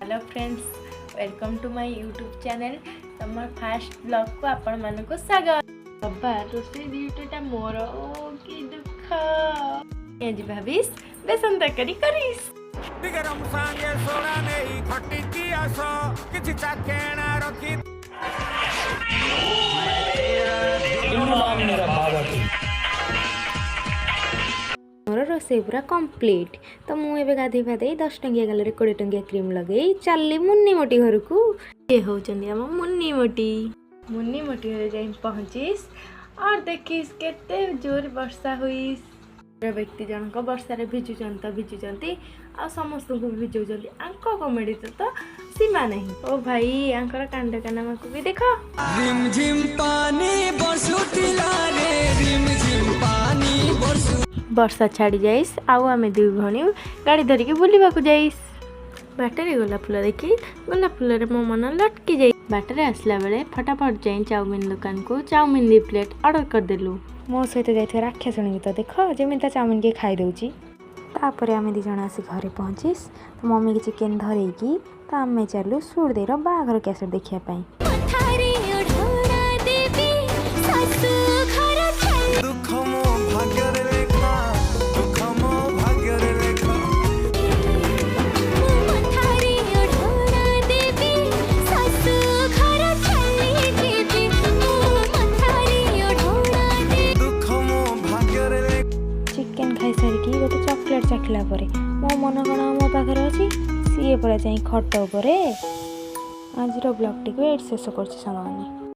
Hello friends, welcome to my YouTube channel. तुम fast blog को आपण मानक स्वागत। बाबा रोसे ड्यूटीटा मोर ओ की दुख एज भाविस बेसन तरकारी करिस गरम सांगे सोडा नहीं खट्टी की आसो किछि चाकेना रखी मेरा बाबा मोर रोसे पूरा कंप्लीट। तो मुझे गाधे फाधे 10 टंकिया गाल 20 टंकिया क्रीम लगे चली मुन्नी मोटी घर को। ये होचंदी हम मुन्नी मोटी घर जाई पहुँचीस और देखिस केते जोर वर्षा हुई। व्यक्ति जनक वर्षा भिजुचंती आ समस्त को भिजुचंती। आंक कॉमेडी तो सीमा नहीं। ओ भाई आंकर कांड काना को भी देखो। रिम झिम पानी बरसुतिला रे रिम झिम पानी बरसु वर्षा छाड़ी जाइस आउ आमे दुई भणी गाड़ी धरिकी बुलिबाकू जाइस। बाटरे गोलाप फूल देखी गोलाप फूल रे मो मन लटकी जाई। बाटरे आसला बेले फटाफट जाई चाउमिन दुकान को चाउमिन 2 प्लेट ऑर्डर कर देलु। मो सहित जाइथे राक्षसणी भी तो देख जेमिता चाउमिन के खाई दउची। तापर आमे दी जण आसी घरे पहुंचीस तो मम्मी के चिकन धरेकी तो आमे चलू सूरदेर बाघर कैसेट देखिया पाई। चिकेन खाई सारिकी गोटे चॉकलेट चाखला परे मो मन कण मो पाखरे अछि सीए परा जाई खट उपरे। आज ब्लॉग टी को एड शेष करछि सामान्य।